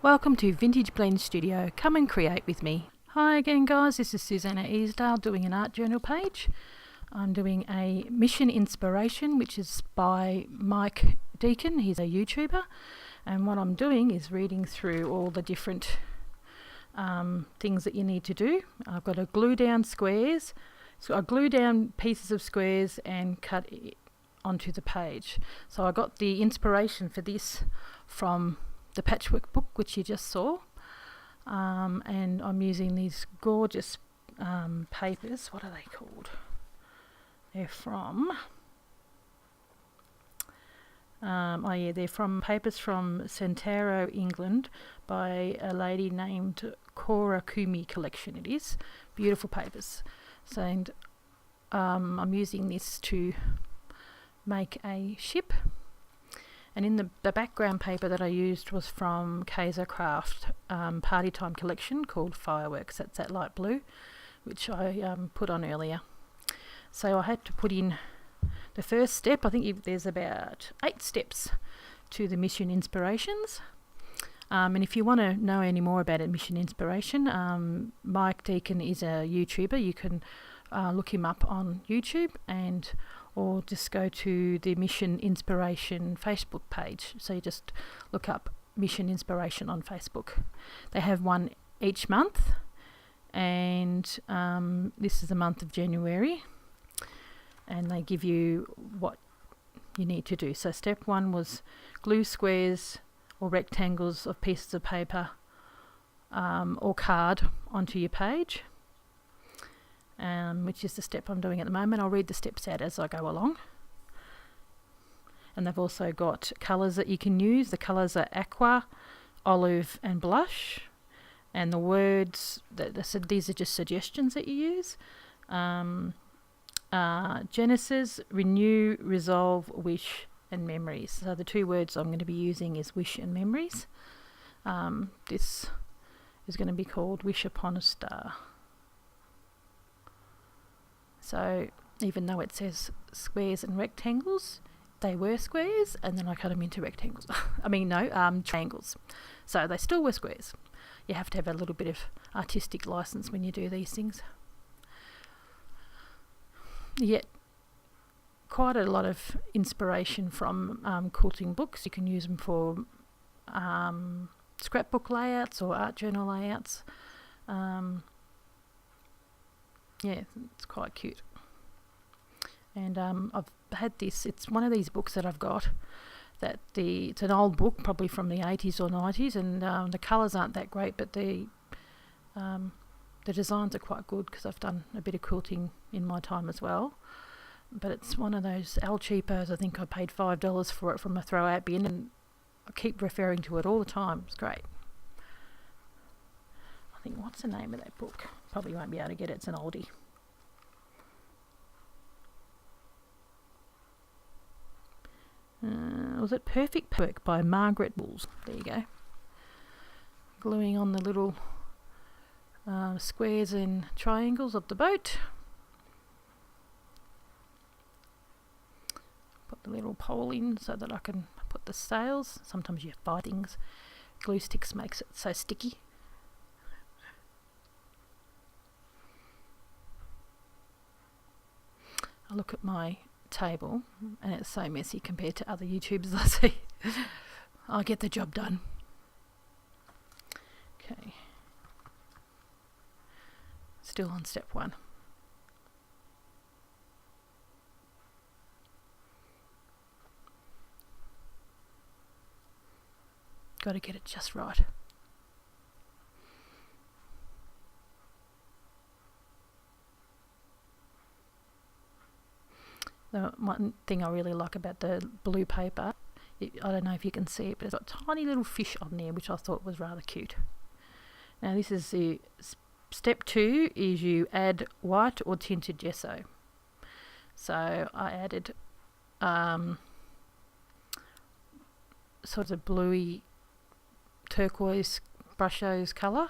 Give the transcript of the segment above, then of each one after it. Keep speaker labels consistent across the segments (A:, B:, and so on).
A: Welcome to Vintage Blend Studio. Come and create with me. Hi again guys, this is Susanna Easdale doing an art journal page. I'm doing a mission inspiration which is by Mike Deakin. He's a YouTuber, and what I'm doing is reading through all the different things that you need to do. I've got to glue down squares, so I glue down pieces of squares and cut it onto the page. So I got the inspiration for this from the patchwork book which you just saw, and I'm using these gorgeous papers. What are they called? They're from they're from papers from Centaro, England, by a lady named Cora Kumi Collection. It is beautiful papers. So, and I'm using this to make a ship. And in the background paper that I used was from Kaiser Craft Party Time collection called Fireworks. That's that light blue, which I put on earlier. So I had to put in the first step. I think there's about 8 steps to the mission inspirations. And if you want to know any more about it, mission inspiration, Mike Deakin is a YouTuber. You can look him up on YouTube, or just go to the Mission Inspiration Facebook page. So you just look up Mission Inspiration on Facebook. They have one each month, and this is the month of January, and they give you what you need to do. So step 1 was glue squares or rectangles of pieces of paper or card onto your page, which is the step I'm doing at the moment. I'll read the steps out as I go along. And they've also got colours that you can use. The colours are aqua, olive and blush. And the words, these are just suggestions that you use. Genesis, renew, resolve, wish and memories. So the 2 words I'm going to be using is wish and memories. This is going to be called Wish Upon a Star. So even though it says squares and rectangles, they were squares, and then I cut them into rectangles. Triangles. So they still were squares. You have to have a little bit of artistic license when you do these things. You get quite a lot of inspiration from quilting books. You can use them for scrapbook layouts or art journal layouts. Yeah, it's quite cute. And I've had this. It's one of these books that I've got. It's an old book, probably from the 80s or 90s, and the colours aren't that great, but the designs are quite good because I've done a bit of quilting in my time as well. But it's one of those El Cheapos. I think I paid $5 for it from a throw-out bin, and I keep referring to it all the time. It's great. I think, what's the name of that book? Probably won't be able to get it. It's an oldie. Was it Perfect Work by Margaret Bulls? There you go. Gluing on the little squares and triangles of the boat. Put the little pole in so that I can put the sails. Sometimes you buy things. Glue sticks makes it so sticky. I look at my table and it's so messy compared to other YouTubers I see. I'll get the job done. Okay. Still on step 1. Got to get it just right. The one thing I really like about the blue paper, I don't know if you can see it, but it's got tiny little fish on there, which I thought was rather cute. Now this is the step 2, is you add white or tinted gesso. So I added sort of bluey turquoise brushes colour,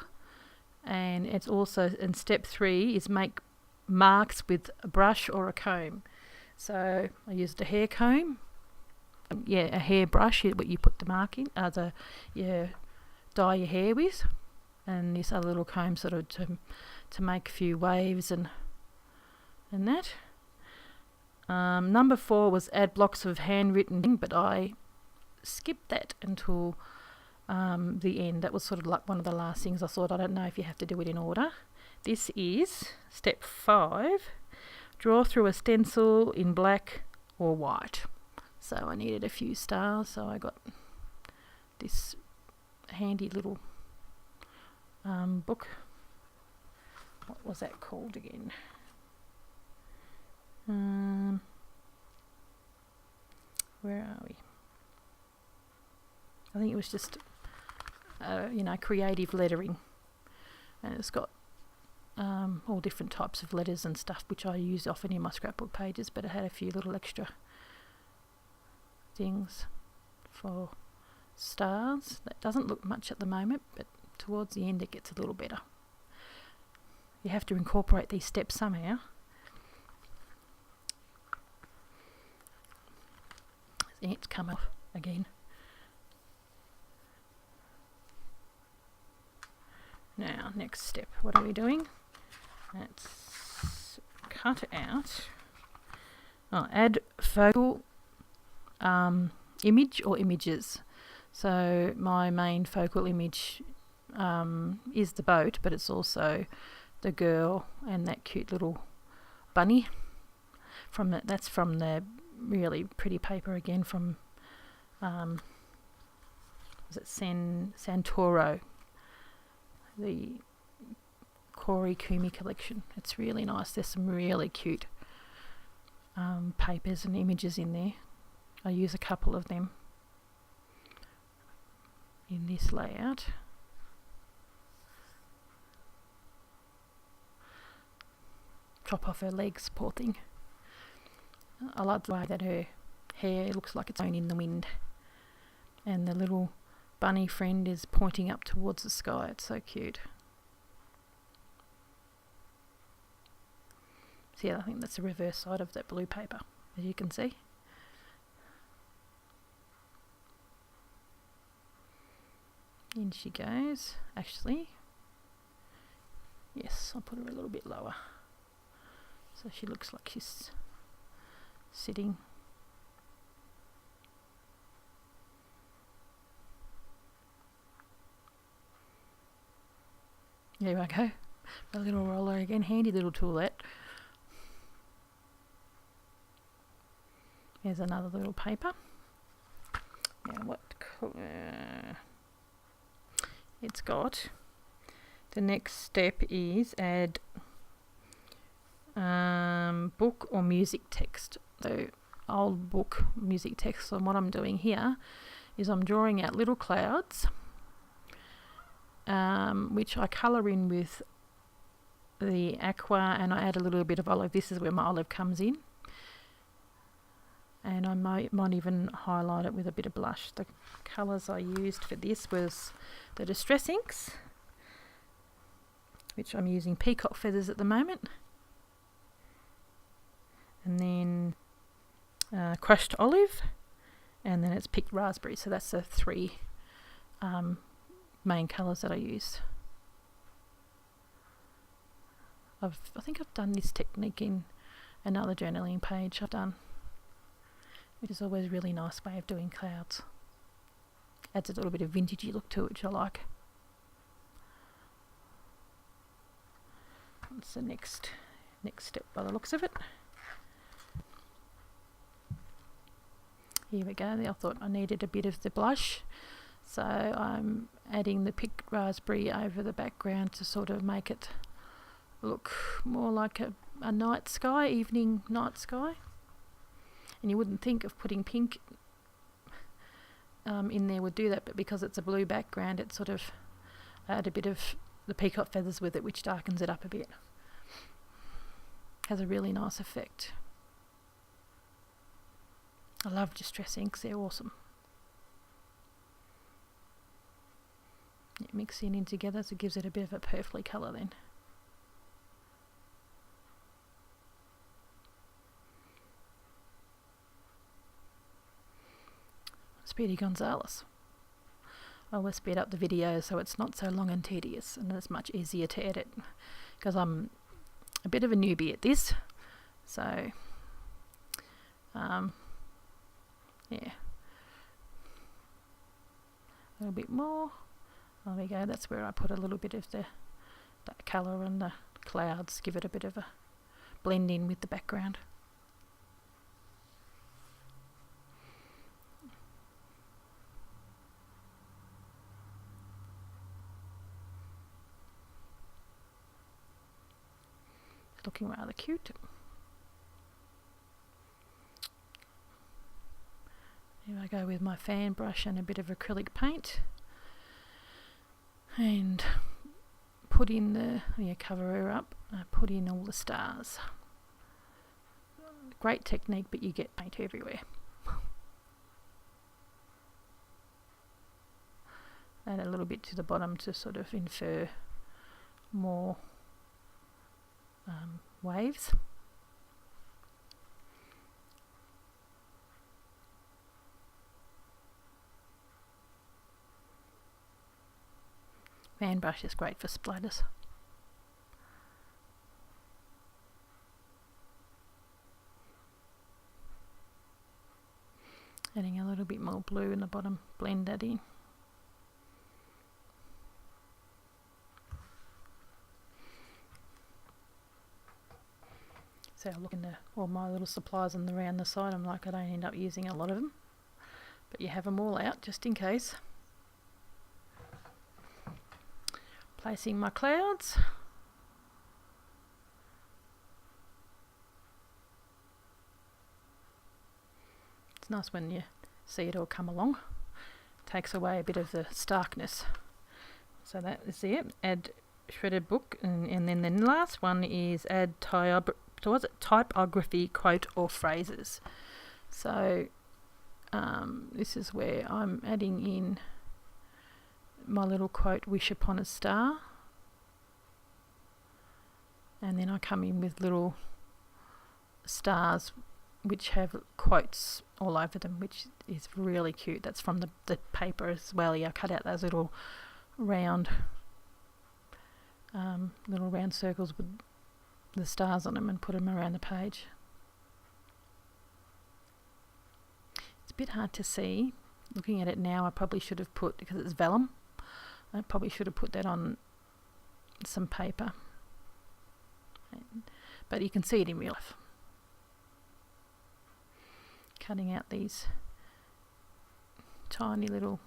A: and it's also, in step 3 is make marks with a brush or a comb. So I used a hair comb, a hair brush, what you put the mark in, dye your hair with, and this other little comb sort of to make a few waves and that. Number 4 was add blocks of handwritten, but I skipped that until the end. That was sort of like one of the last things I thought. I don't know if you have to do it in order. This is step 5. Draw through a stencil in black or white. So I needed a few stars, so I got this handy little book. What was that called again? Where are we? I think it was just, creative lettering. And it's got all different types of letters and stuff, which I use often in my scrapbook pages, but it had a few little extra things for stars. That doesn't look much at the moment, but towards the end it gets a little better. You have to incorporate these steps somehow. It's come off again. Now, next step, what are we doing? Let's cut out, add focal image or images. So my main focal image is the boat, but it's also the girl and that cute little bunny. That's from the really pretty paper again from was it Santoro, the Corey Kumi collection. It's really nice. There's some really cute papers and images in there. I use a couple of them in this layout. Chop off her legs, poor thing. I like the way that her hair looks like it's blown in the wind, and the little bunny friend is pointing up towards the sky. It's so cute. So yeah, I think that's the reverse side of that blue paper, as you can see. In she goes. Actually, yes, I'll put her a little bit lower so she looks like she's sitting. There we go. A little roller again. Handy little tool, that. Here's another little paper. Now what colour? It's got, the next step is add book or music text. So old book music text. So what I'm doing here is I'm drawing out little clouds, which I colour in with the aqua, and I add a little bit of olive. This is where my olive comes in. And I might even highlight it with a bit of blush. The colours I used for this was the Distress inks, which I'm using peacock feathers at the moment, and then crushed olive, and then it's picked raspberry. So that's the 3 main colours that I used. I think I've done this technique in another journaling page I've done, which is always a really nice way of doing clouds. Adds a little bit of vintagey look to it, which I like. That's the next step by the looks of it. Here we go. I thought I needed a bit of the blush, so I'm adding the picked raspberry over the background to sort of make it look more like a night sky, evening night sky. And you wouldn't think of putting pink in there would do that, but because it's a blue background, it sort of add a bit of the peacock feathers with it, which darkens it up a bit. Has a really nice effect. I love Distress inks, they're awesome. Mixing in together, so it gives it a bit of a purpley colour then. Speedy Gonzales. I always speed up the video so it's not so long and tedious, and it's much easier to edit because I'm a bit of a newbie at this. So yeah, a little bit more. There we go. That's where I put a little bit of that colour and the clouds, give it a bit of a blend in with the background. Looking rather cute. Here I go with my fan brush and a bit of acrylic paint, and put in cover her up. Put in all the stars. Great technique, but you get paint everywhere. Add a little bit to the bottom to sort of infer more waves. Fan brush is great for splatters. Adding a little bit more blue in the bottom, blend that in. So I look in all my little supplies around the side. I'm like, I don't end up using a lot of them, but you have them all out just in case. Placing my clouds. It's nice when you see it all come along. Takes away a bit of the starkness. So that is it. Add shredded book, and then the last one is add typography, quote, or phrases. So this is where I'm adding in my little quote, "Wish upon a star," and then I come in with little stars which have quotes all over them, which is really cute. That's from the paper as well. Yeah, I cut out those little round circles with the stars on them and put them around the page. It's a bit hard to see. Looking at it now, I probably should have put, because it's vellum, I probably should have put that on some paper. But you can see it in real life. Cutting out these tiny little,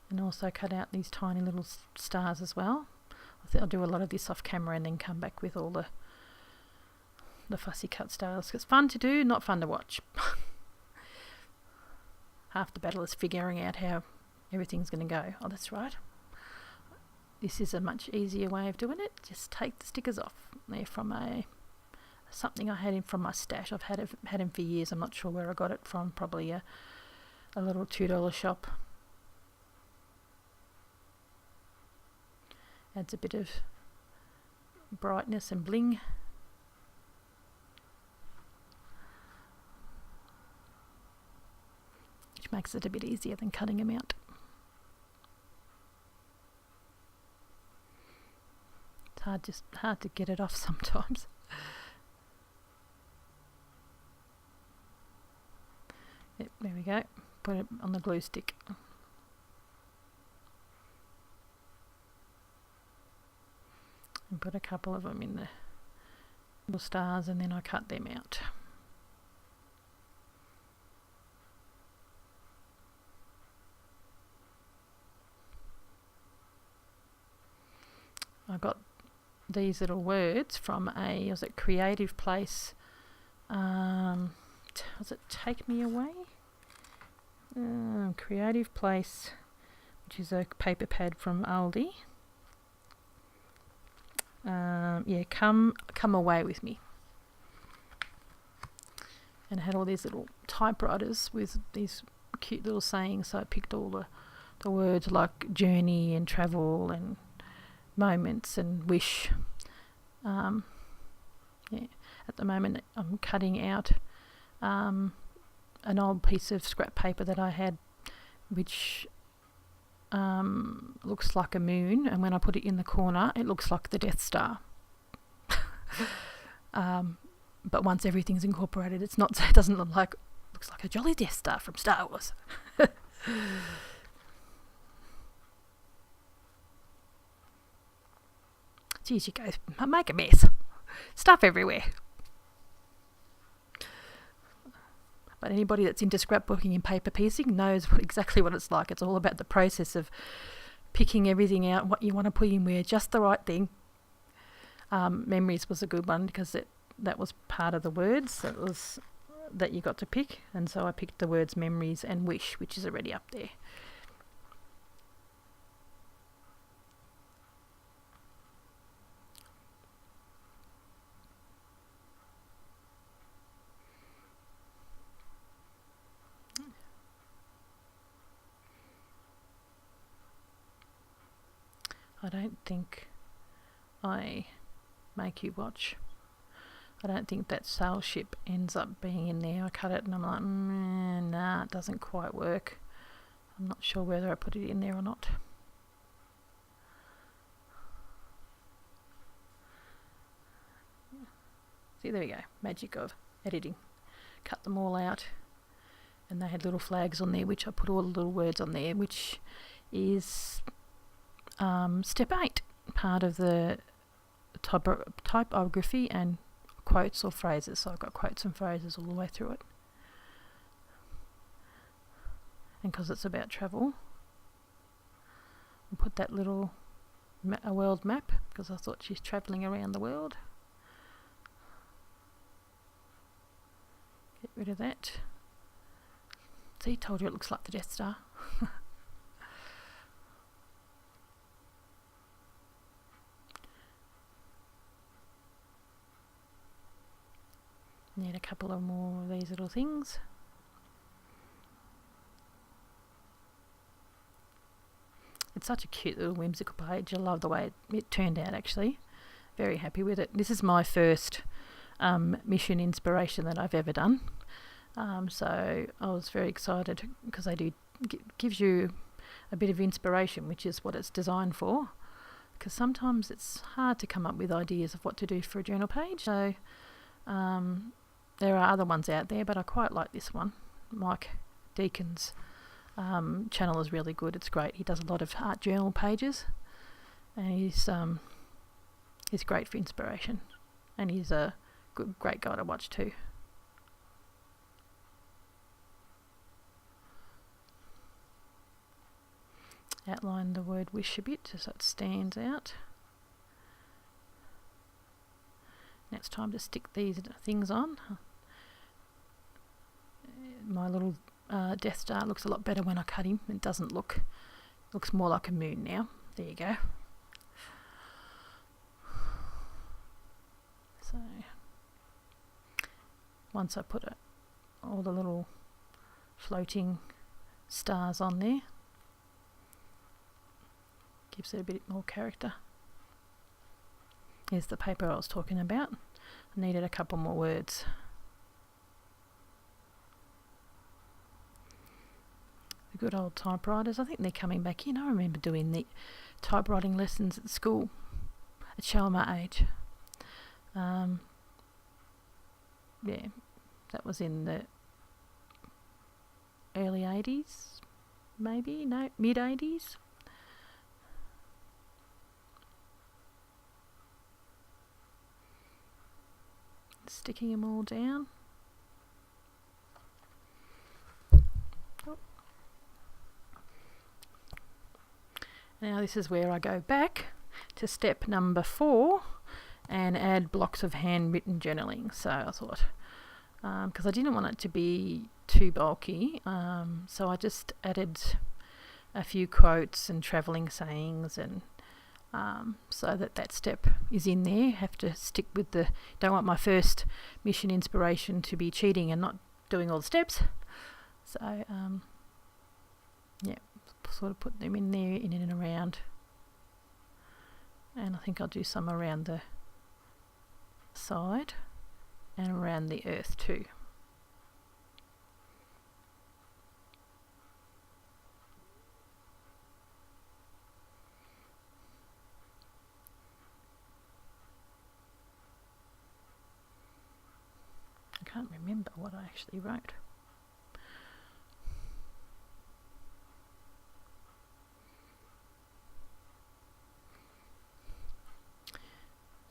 A: and also cut out these tiny little stars as well. I think I'll do a lot of this off camera and then come back with all the fussy cut stars. It's fun to do, not fun to watch. Half the battle is figuring out how everything's going to go. Oh, that's right. This is a much easier way of doing it. Just take the stickers off. They're from something I had in from my stash. I've had him for years. I'm not sure where I got it from. Probably a little $2 shop. Adds a bit of brightness and bling. Which makes it a bit easier than cutting them out. It's hard to get it off sometimes. Yep, there we go. Put it on the glue stick. And put a couple of them in the little stars, and then I cut them out. I got these little words from was it Creative Place? Was it Take Me Away? Creative Place, which is a paper pad from Aldi. Yeah, come away with me. And it had all these little typewriters with these cute little sayings. So I picked all the words like journey and travel and moments and wish. Yeah, at the moment I'm cutting out an old piece of scrap paper that I had, which looks like a moon, and when I put it in the corner, it looks like the Death Star. But once everything's incorporated, it doesn't look like, looks like a jolly Death Star from Star Wars. Geez, you go make a mess. Stuff everywhere. But anybody that's into scrapbooking and paper piecing knows exactly what it's like. It's all about the process of picking everything out, what you want to put in where, just the right thing. Memories was a good one because that was part of the words that you got to pick, and so I picked the words memories and wish, which is already up there. I don't think I make you watch. I don't think that sail ship ends up being in there. I cut it and I'm like, nah, it doesn't quite work. I'm not sure whether I put it in there or not. See, there we go. Magic of editing. Cut them all out. And they had little flags on there, which I put all the little words on there, which is step 8, part of the typography and quotes or phrases. So I've got quotes and phrases all the way through it. And because it's about travel, I put that little world map because I thought she's travelling around the world. Get rid of that. See, told you it looks like the Death Star. Need a couple of more of these little things. It's such a cute little whimsical page. I love the way it turned out, actually. Very happy with it. This is my first mission inspiration that I've ever done. So I was very excited because they do gives you a bit of inspiration, which is what it's designed for. Because sometimes it's hard to come up with ideas of what to do for a journal page. So there are other ones out there, but I quite like this one. Mike Deakin's channel is really good. It's great. He does a lot of art journal pages, and he's great for inspiration, and he's a great guy to watch too. Outline the word wish a bit so it stands out. Now it's time to stick these things on. My little Death Star looks a lot better when I cut him. It looks more like a moon now. There you go. So once I put all the little floating stars on there, gives it a bit more character. Here's the paper I was talking about. I needed a couple more words. The good old typewriters, I think they're coming back in. I remember doing the typewriting lessons at school at show my age. Yeah, that was in the early 80s, maybe, no, mid 80s. Sticking them all down. Oh. Now this is where I go back to step number 4 and add blocks of handwritten journaling. So I thought, because I didn't want it to be too bulky, so I just added a few quotes and travelling sayings, and so that step is in there. Have to stick with don't want my first mission inspiration to be cheating and not doing all the steps. So yeah, sort of put them in there, in and around, and I think I'll do some around the side and around the earth too. what I actually wrote.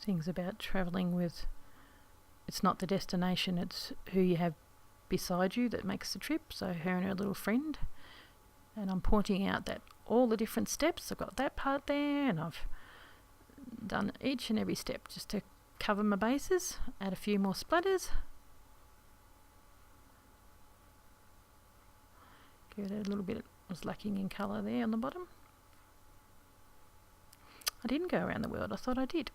A: Things about travelling with, it's not the destination, it's who you have beside you that makes the trip. So her and her little friend, and I'm pointing out that all the different steps, I've got that part there, and I've done each and every step just to cover my bases. Add a few more splatters, give it a little bit, was lacking in colour there on the bottom. I didn't go around the world, I thought I did.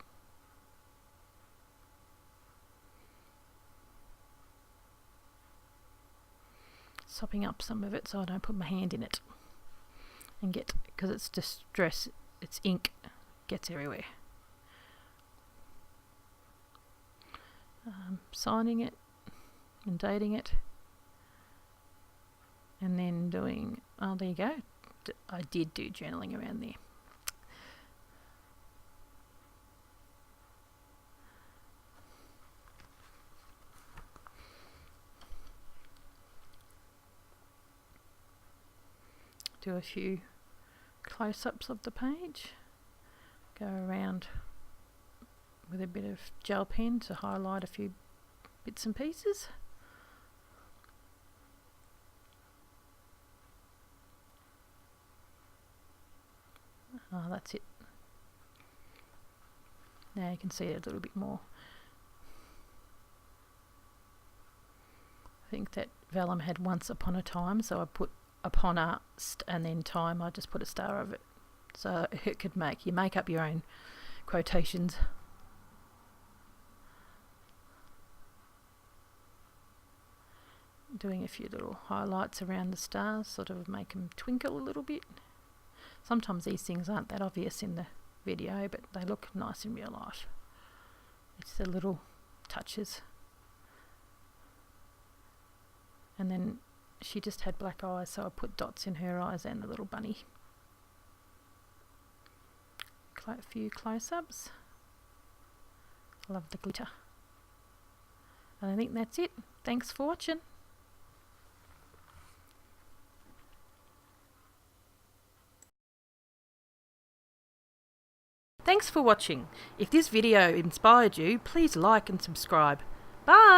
A: Sopping up some of it so I don't put my hand in it and get, because it's distress, it's ink, gets everywhere. Signing it and dating it, and then doing, oh there you go, I did do journaling around there. Do a few close-ups of the page, go around with a bit of gel pen to highlight a few bits and pieces. Oh, that's it. Now you can see it a little bit more. I think that vellum had once upon a time, so I put upon a and then time, I just put a star of it, so it could make, you make up your own quotations. Doing a few little highlights around the stars, sort of make them twinkle a little bit. Sometimes these things aren't that obvious in the video, but they look nice in real life. It's the little touches. And then she just had black eyes, so I put dots in her eyes and the little bunny. A few close-ups. Love the glitter. And I think that's it. Thanks for watching. Thanks for watching. If this video inspired you, please like and subscribe. Bye!